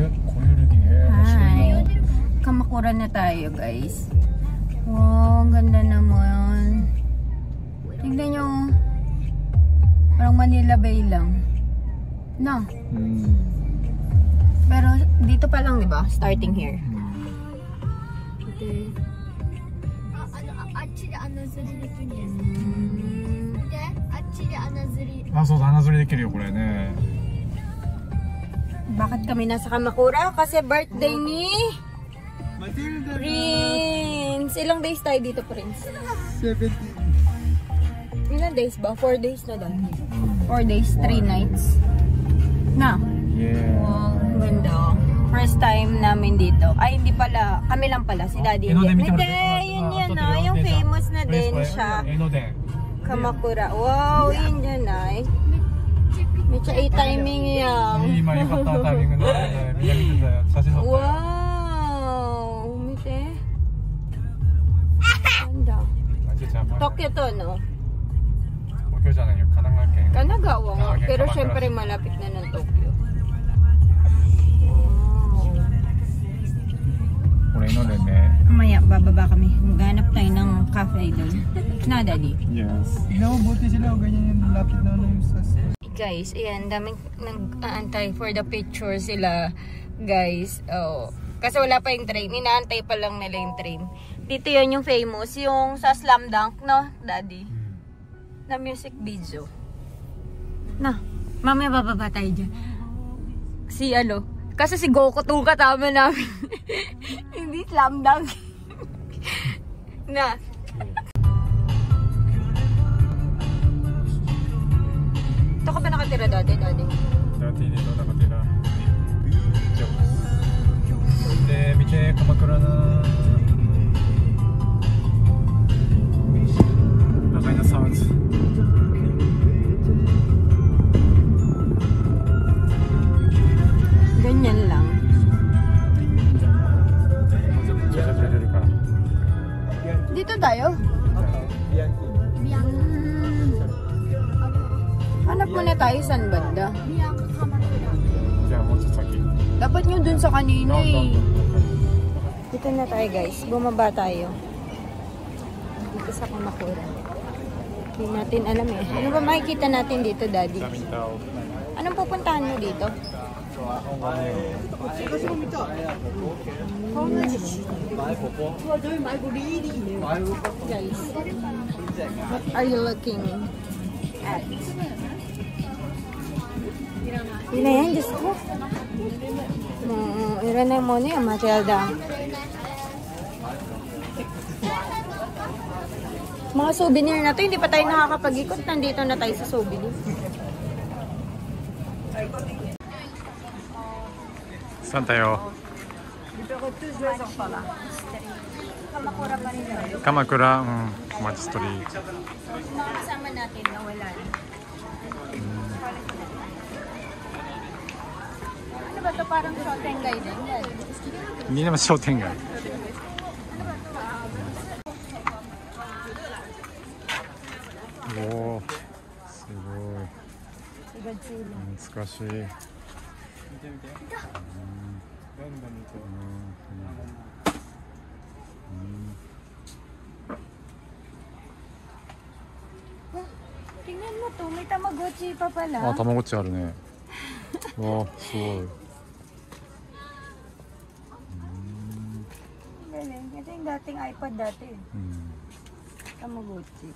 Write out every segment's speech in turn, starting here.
Hi. Kamakura na tayo, guys. Wow, ang ganda naman. Tingnan nyo. Parang Manila Bay lang. No? Pero dito pa lang, di ba? Starting here. Okay. あ、そうだ、穴釣りできるよこれね。 Bakit kami nasa Kamakura? Kasi birthday ni Prince. Ilang days tayo dito, Prince? 17. Ilang days ba? 4 days na doon. 4 days, 3 nights. Na? Yeah. Wow, ang ganda. First time namin dito. Ay, hindi pala. Kami lang pala. Si Daddy. Hindi, yun yan na. Yung famous na din siya. Kamakura. Wow, yun yan ay. May chay timing yan. Wow, mite. Ganda. Tokyo to, no? Kanagawa nga. Pero syempre malapit na ng Tokyo. Mamaya, bababa kami. Maghanap tayo ng cafe doon. Na, Daddy? Yes. Buti sila. Ganyan yung lapit na yung sas. Guys, ayan. Daming nag-aantay for the picture sila. Guys. Oh. Kasi wala pa yung train. Inaantay pa lang nila yung train. Dito yun yung famous. Yung sa Slam Dunk, no, Daddy? Na music video. Na. Mamaya bababa tayo dyan. Si ano? Kasi si Goku itong katama namin. Hindi Slam Dunk. Na. Ito ka ba nakatira dati, Daddy? Dati dito nakatira. De, Miche, Kamakura na... Nakay na sounds. Ganyan lang. Dito tayo? Hanap muna tayo saan banda. Dapat nyo dun sa kanina eh. Dito na tayo, guys. Bumaba tayo. Dito sa Kamakura. Hindi natin alam eh. Ano ba makikita natin dito, Daddy? Anong pupuntahan mo dito? Guys, what are you looking at? Yun na yan, Diyos ko. Iranay mo na yan, Matilda. Mga souvenir na to, hindi pa tayo nakakapag-ikot. Nandito na tayo sa souvenir. Saan tayo? Dito ko 2 days pala. Kamakura pa rin tayo. Kamakura, Machi Street. Mga kasama natin na wala. Ano ba ito? Parang Shotengai din. Hindi naman Shotengai. Oo, すごい。懐かしい。見て見て。ガンダムと。Tingnan mo to, may Tamagotchi pa pala. Ah, Tamagotchi あるね。わあ、すごい。Galing. Ito yung dating iPad dati. Tamagotchi.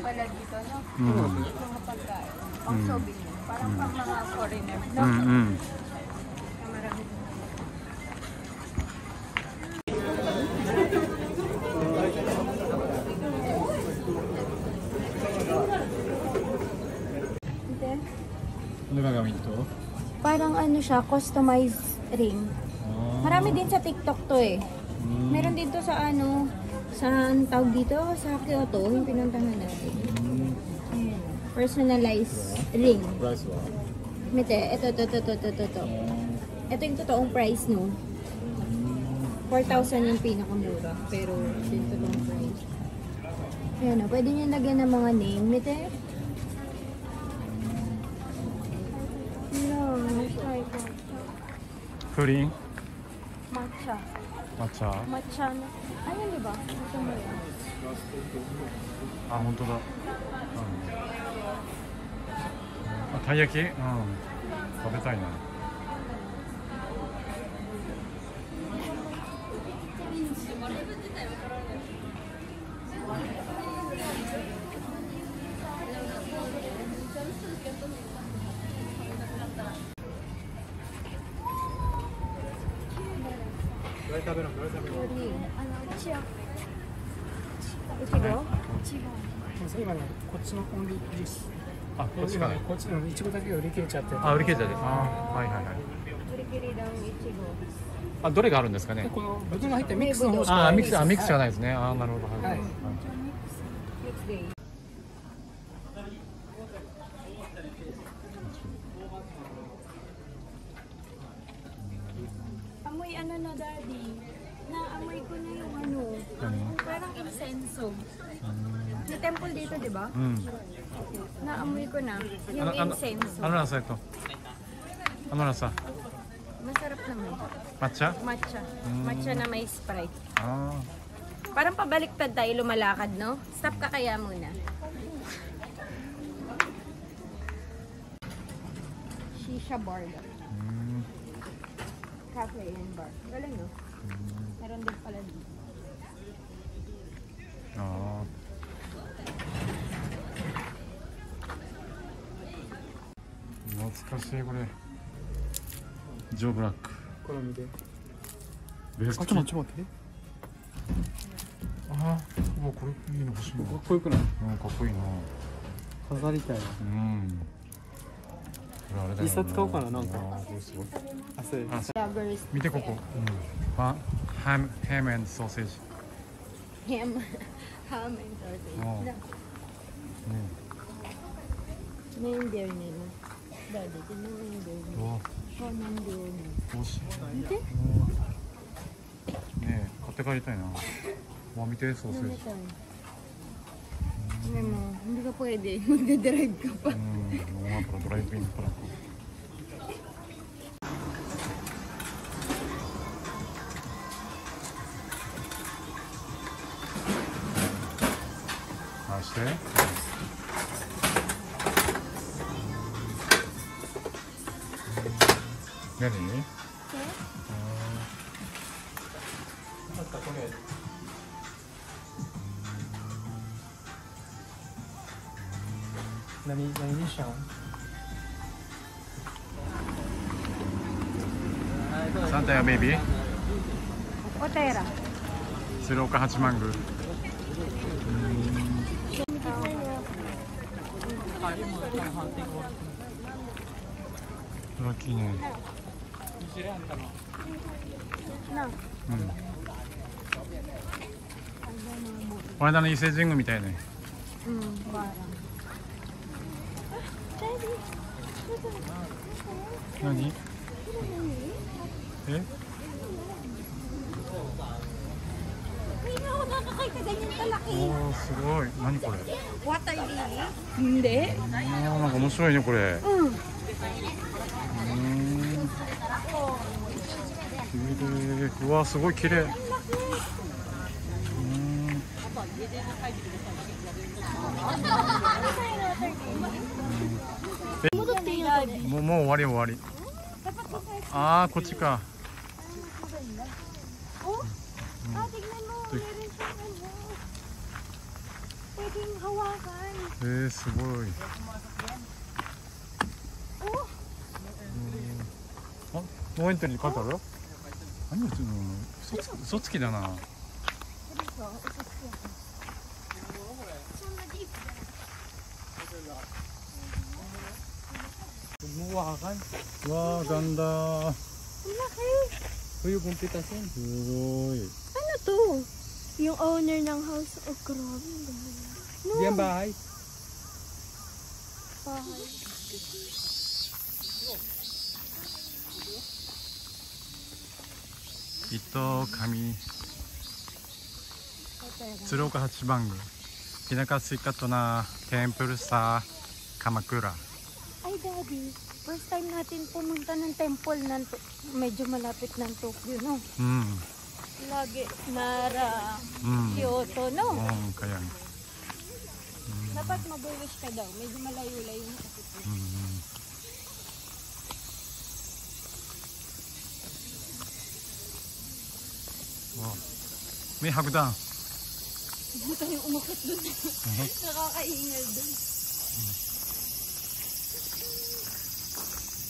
Pala dito, no? Mga pagkain. Pang souvenir. Parang pang mga foreigner, no? Marami. parang ano siya, customized ring. Marami din sa TikTok to eh. Meron din to sa ano, sa ang tawag dito, sa Kyoto, yung pinuntahan natin. Ayan. Personalized ring. Price wa? Mite, ito. Ito yung totoong price, no? 4,000 yung pinakamura. Pero, ito yung totoong price. Ayan o, pwede nyo lagyan ng mga name. Mite? No, try ko. Pudding? Matcha. Matcha? Matcha na. Ayun, di ba? Matcha mo yan. あ、本当だ。あ、たい焼き？うん。食べたいな。Ano, chia. いちご？今ね、こっちのオンリージュース。あ、こっちかね。こっちのいちごだけが売り切れちゃって。あ、売り切れちゃって。あ、はいはいはい。売り切りだんいちご。あ、どれがあるんですかね。このブドウが入ったミックスの方しかあ、ない。ミックス、あ、ミックスじゃないですね。あ、なるほど。はい。はい。Amoy ano na, Daddy? Naamoy ko na yung ano. Parang insenso. May temple dito, di ba? Naamoy ko na. Yung insenso. Ano nasa ito? Ano nasa? Masarap naman. Matcha? Matcha. Matcha na may Sprite. Ah. Parang pabaliktad tayo lumalakad, no? Stop ka kaya muna. Shisha bar daw. Cafe and bar. Galing, no? Meron din pala dito. Ah. Natsukashiこれ。ジョーブラック。好みで。ベース。ちょっと待って。ああ、うわこれいいの欲しいな。かっこよくない？うん、かっこいいな。飾りたいな。うん。これあれだよな。一冊買おうかななんか。あーこれすごい。あ、そうです。Joggers. 見てここ。ハム&ソーセージ。Ham. Ham and sausage. Oh. Na. Nandiyan nila. Daddy, tignan mo yung beer nila. 와, Oh, nandiyan nila. 美味しい。 Hindi? ねえ、買って帰りたいな。わ、見てソーセージ。 Namatay. Sabi mo, hindi ka pwede. Magdadrive ka pa. Oo nga pala, drive in pala ako.何？何にしちゃう？サンタやベイビー？ Otera. 鶴岡八幡宮。大きいね。Na. この間の伊勢神宮みたいね。Parang. 何？え？ Hindi na ako nakakita ganyan kalaki. おー、すごい。何これ？ Water lily? Hindi. なんか面白いねこれ。綺麗。うわ、すごい綺麗。もう終わり終わり。ああ、こっちか。Ah, tignan mo. Meron siyang ano. Pwedeng hawakan. すごい。 Oh! あ、ノーエントリー書いてある？何言ってんの？嘘つきだな。もう hawakan. Wow, ganda. Ang laki. Uy, yung pitasin. Uy. Ano to? Yung owner ng house. Oh, grabe. No. Di ang bahay. Bahay. Ito kami Tsuruoka Hachibangu. Pinakasikat na temple sa Kamakura. Ay, Daddy. First time natin pumunta ng temple ng medyo malapit ng Tokyo, no? Lagi Nara, Kyoto, no? Kaya. Dapat mag-wish ka daw. Medyo malayo-layo yung kapit mo. Wow. May hagdan. Hindi tayo umakit dun. Nakakaingal dun.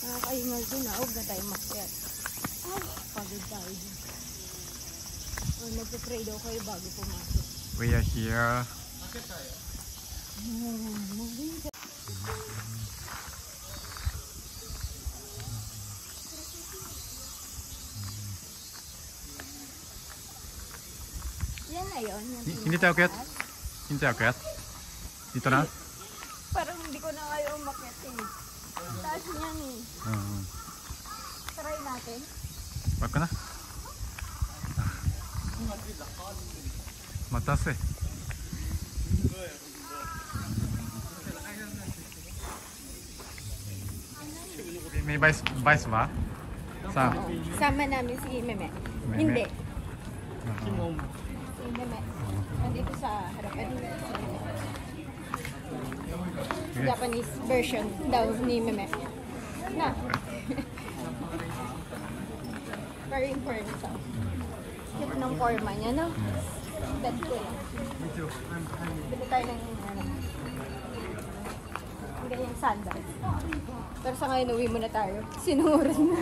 Nakakaingal dun. Huwag na tayo makyat. Ay, pagod tayo dun. Nagpipray daw kayo bago pumasok. We are here. Yan na yun. Hindi tayo akyat? Hindi tayo akyat? Dito na? Parang hindi ko na kayo umakyat eh. Taas niyan eh. Try natin. Wag ka na? Matase. May vice ba? Sama namin si Meme. Meme? Hindi. Si Mom. Si Meme. Nandito sa harapan. Japanese version daw ni Meme. Na. Very important sa. Cute ng forma niya, no? Bet ko lang. Bili tayo ng ganyang sandals. Pero sa ngayon, uwi muna tayo. Sinuran na.